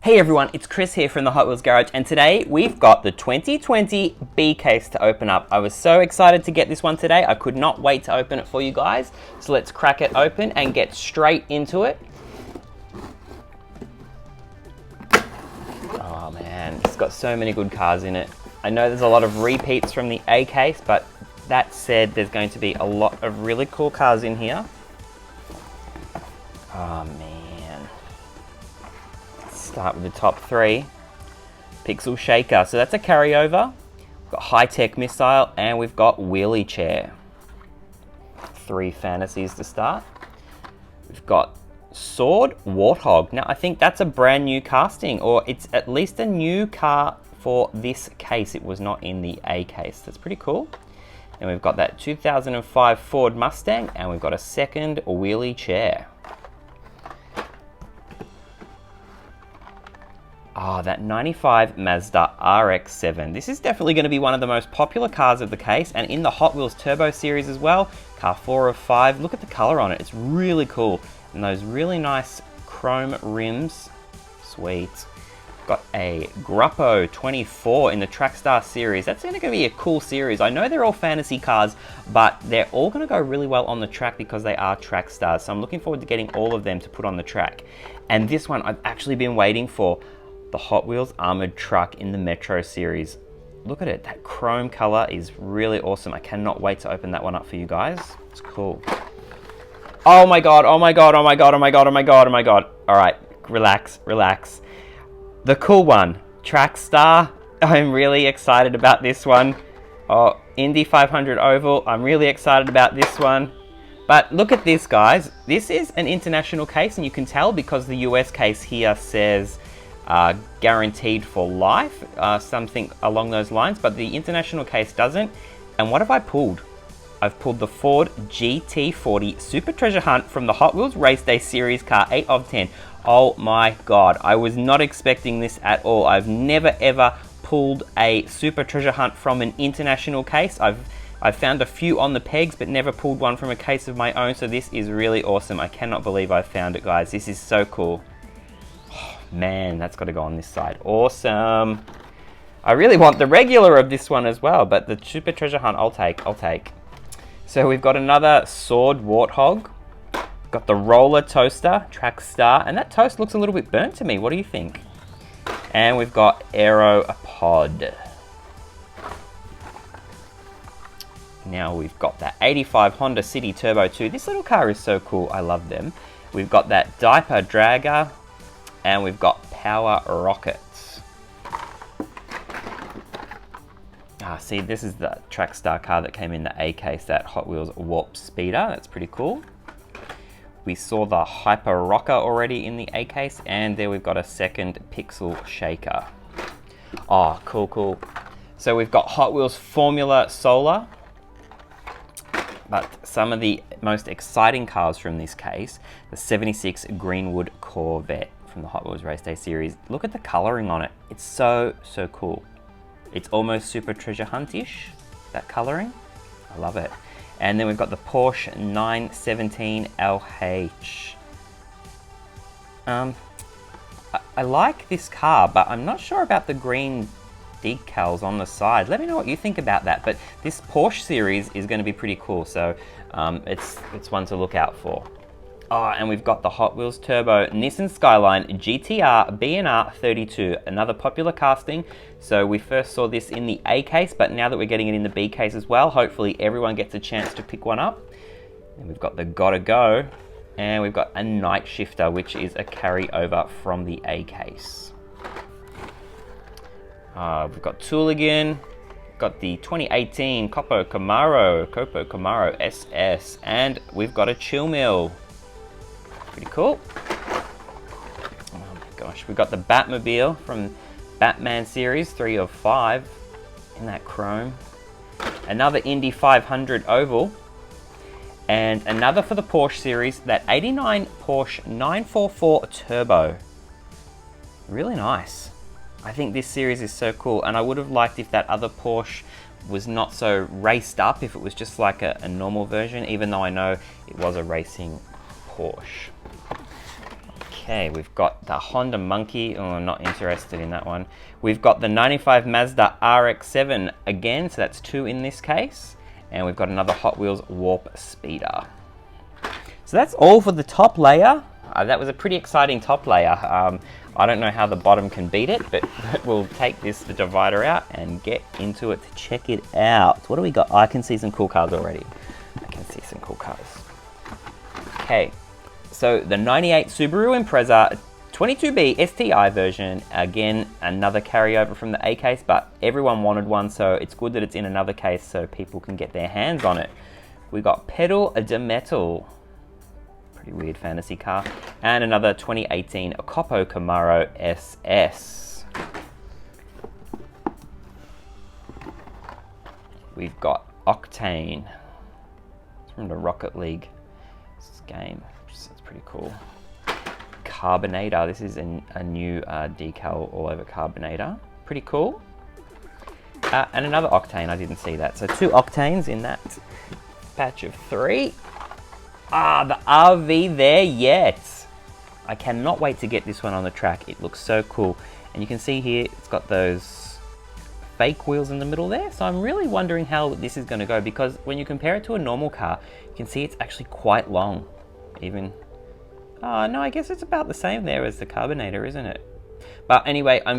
Hey everyone, it's Chris here from the Hot Wheels Garage, and today we've got the 2020 B case to open up. I was so excited to get this one today. I could not wait to open it for you guys. So let's crack it open and get straight into it. Oh man, it's got so many good cars in it. I know there's a lot of repeats from the A case, but that said, there's going to be a lot of really cool cars in here. Oh man. Start with the top three. Pixel Shaker, so that's a carryover. We've got High Tech Missile and we've got Wheelie Chair. Three fantasies to start. We've got Sword Warthog. Now I think that's a brand new casting, or it's at least a new car for this case. It was not in the A case. That's pretty cool. And we've got that 2005 Ford Mustang and we've got a second Wheelie Chair. Ah, that 95 Mazda RX-7. This is definitely going to be one of the most popular cars of the case, and in the Hot Wheels Turbo series as well. Car 4 of 5. Look at the color on it. It's really cool. And those really nice chrome rims. Sweet. Got a Gruppo 24 in the Trackstar series. That's going to be a cool series. I know they're all fantasy cars, but they're all going to go really well on the track because they are track stars. So I'm looking forward to getting all of them to put on the track. And this one I've actually been waiting for. The Hot Wheels Armored Truck in the Metro series. Look at it, that chrome color is really awesome. I cannot wait to open that one up for you guys. It's cool. Oh my god, oh my god, oh my god, oh my god, oh my god, oh my god. All right, relax, relax. The cool one, Trackstar. I'm really excited about this one. Oh, Indy 500 Oval, I'm really excited about this one. But look at this, guys. This is an international case, and you can tell because the US case here says guaranteed for life, something along those lines, but the international case doesn't. And what have I pulled? I've pulled the Ford GT40 Super Treasure Hunt from the Hot Wheels Race Day Series car 8 of 10. Oh my god, I was not expecting this at all. I've never ever pulled a Super Treasure Hunt from an international case. I've found a few on the pegs, but never pulled one from a case of my own, so this is really awesome. I cannot believe I found it, guys. This is so cool. Man, that's got to go on this side. Awesome. I really want the regular of this one as well, but the Super Treasure Hunt I'll take. So we've got another Sword Warthog. Got the Roller Toaster, Trackstar, and that toast looks a little bit burnt to me. What do you think? And we've got Aero Pod. Now we've got that 85 Honda City Turbo 2. This little car is so cool. I love them. We've got that Diaper Dragger. And we've got Power Rockets. See, this is the Trackstar car that came in the A case, that Hot Wheels Warp Speeder. That's pretty cool. We saw the Hyper Rocker already in the A case, and there we've got a second Pixel Shaker. Oh, cool, cool. So we've got Hot Wheels Formula Solar. But some of the most exciting cars from this case, the 76 Greenwood Corvette from the Hot Wheels Race Day series. Look at the coloring on it. It's so, so cool. It's almost Super Treasure Hunt-ish, that coloring. I love it. And then we've got the Porsche 917 LH. I like this car, but I'm not sure about the green decals on the side. Let me know what you think about that. But this Porsche series is going to be pretty cool, so it's one to look out for. Oh, and we've got the Hot Wheels Turbo Nissan Skyline GTR BNR 32, another popular casting. So we first saw this in the A case, but now that we're getting it in the B case as well, hopefully everyone gets a chance to pick one up. And we've got the Gotta Go, and we've got a Night Shifter, which is a carryover from the A case. We've got Tooligan, got the 2018 Copo Camaro SS, and we've got a Chill Mill. Pretty cool. Oh my gosh, we've got the Batmobile from Batman series 3 of 5 in that chrome. Another Indy 500 Oval. And another for the Porsche series, that 89 Porsche 944 Turbo. Really nice. I think this series is so cool, and I would have liked if that other Porsche was not so raced up, if it was just like a normal version, even though I know it was a racing Porsche. Okay, we've got the Honda Monkey. Oh, I'm not interested in that one. We've got the 95 Mazda RX-7 again, so that's 2 in this case. And we've got another Hot Wheels Warp Speeder. So that's all for the top layer. That was a pretty exciting top layer. I don't know how the bottom can beat it, but we'll take the divider out and get into it to check it out. What do we got? I can see some cool cars already. I can see some cool cars. Okay, so the 98 Subaru Impreza 22B STI version. Again, another carryover from the A case, but everyone wanted one, so it's good that it's in another case so people can get their hands on it. We got Pedal de Metal. Weird fantasy car, and another 2018 Copo Camaro SS. We've got Octane. It's from the Rocket League game. It's pretty cool. Carbonator. This is a new decal all over Carbonator. Pretty cool. And another Octane. I didn't see that. So 2 Octanes in that batch of 3. The RV there yet. I cannot wait to get this one on the track. It looks so cool. And you can see here, it's got those fake wheels in the middle there. So I'm really wondering how this is going to go, because when you compare it to a normal car, you can see it's actually quite long. Even, no, I guess it's about the same there as the Carbonator, isn't it? But anyway, I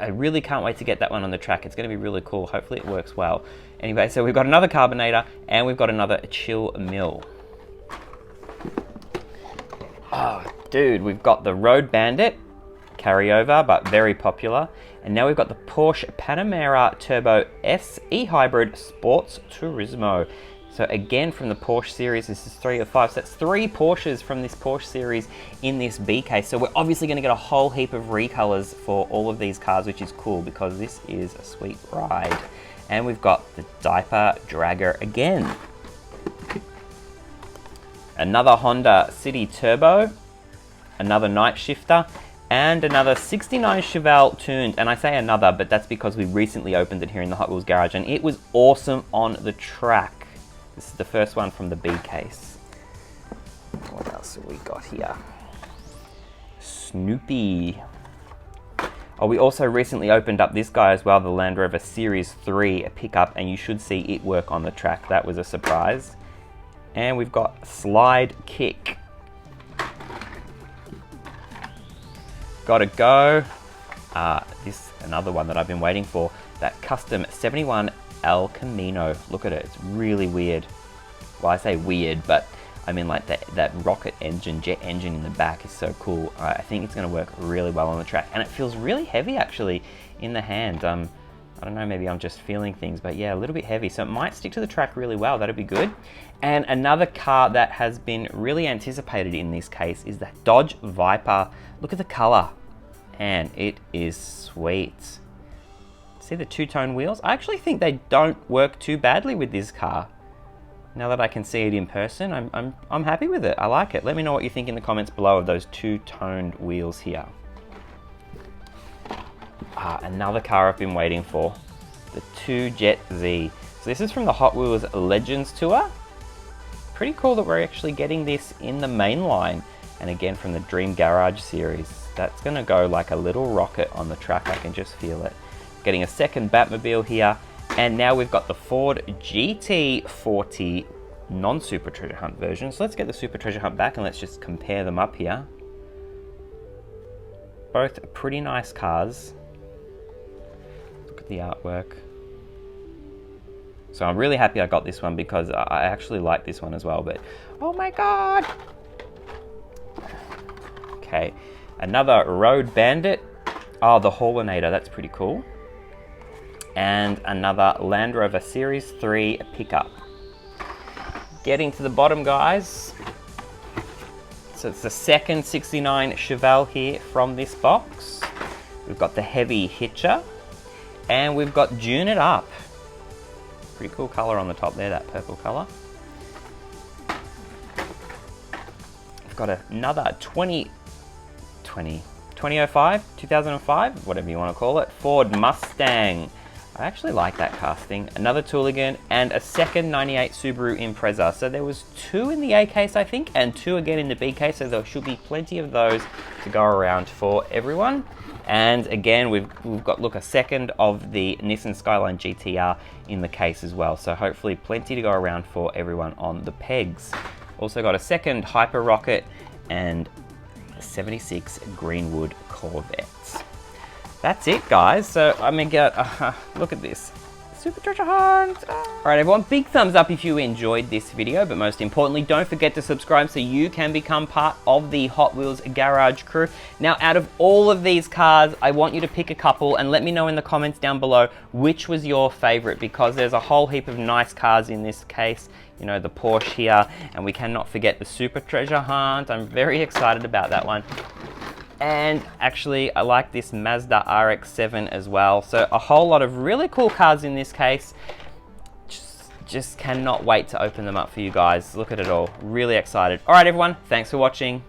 really can't wait to get that one on the track. It's going to be really cool. Hopefully it works well. Anyway, so we've got another Carbonator and we've got another Chill Mill. Oh, dude, we've got the Road Bandit carryover, but very popular. And now we've got the Porsche Panamera Turbo S E-Hybrid Sports Turismo. So again, from the Porsche series, this is 3 of 5. So that's 3 Porsches from this Porsche series in this B case. So we're obviously going to get a whole heap of recolors for all of these cars, which is cool because this is a sweet ride. And we've got the Diaper Dragger again. Another Honda City Turbo, another Night Shifter, and another 69 Chevelle tuned. And I say another, but that's because we recently opened it here in the Hot Wheels garage and it was awesome on the track. This is the first one from the B case. What else have we got here? Snoopy. Oh, we also recently opened up this guy as well, the Land Rover Series 3 pickup, and you should see it work on the track. That was a surprise. And we've got Slide Kick. Gotta go. This another one that I've been waiting for. That custom 71 El Camino. Look at it. It's really weird. Well, I say weird, but I mean like that rocket engine, jet engine in the back is so cool. I think it's going to work really well on the track. And it feels really heavy actually in the hand. I don't know, maybe I'm just feeling things, but yeah, a little bit heavy. So it might stick to the track really well. That'd be good. And another car that has been really anticipated in this case is the Dodge Viper. Look at the color. And it is sweet. See the two-tone wheels? I actually think they don't work too badly with this car. Now that I can see it in person, I'm happy with it. I like it. Let me know what you think in the comments below of those two-toned wheels here. Another car I've been waiting for, the 2Jet Z. So this is from the Hot Wheels Legends Tour. Pretty cool that we're actually getting this in the main line. And again from the Dream Garage series. That's gonna go like a little rocket on the track, I can just feel it. Getting a second Batmobile here. And now we've got the Ford GT40 non-Super Treasure Hunt version. So let's get the Super Treasure Hunt back and let's just compare them up here. Both pretty nice cars. Look at the artwork. So I'm really happy I got this one because I actually like this one as well, but oh my God. Okay, another Road Bandit. Oh, the Haulinator, that's pretty cool. And another Land Rover Series 3 pickup. Getting to the bottom, guys. So it's the second 69 Chevelle here from this box. We've got the Heavy Hitcher. And we've got June It Up. Pretty cool color on the top there, that purple color. We've got another 2005, whatever you want to call it, Ford Mustang. I actually like that casting. Another Tooligan and a second 98 Subaru Impreza. So there was 2 in the A case, I think, and 2 again in the B case. So there should be plenty of those to go around for everyone. And again, we've got, look, a second of the Nissan Skyline GTR in the case as well. So hopefully plenty to go around for everyone on the pegs. Also got a second Hyper Rocket and a 76 Greenwood Corvette. That's it, guys. So I'm gonna get, look at this. Super treasure hunt. All right, everyone, big thumbs up if you enjoyed this video, but most importantly, don't forget to subscribe so you can become part of the Hot Wheels Garage crew. Now, out of all of these cars, I want you to pick a couple and let me know in the comments down below which was your favorite, because there's a whole heap of nice cars in this case. You know, the Porsche here, and we cannot forget the Super Treasure Hunt. I'm very excited about that one. And actually, I like this Mazda RX-7 as well. So a whole lot of really cool cars in this case. Just cannot wait to open them up for you guys. Look at it all. Really excited. All right, everyone. Thanks for watching.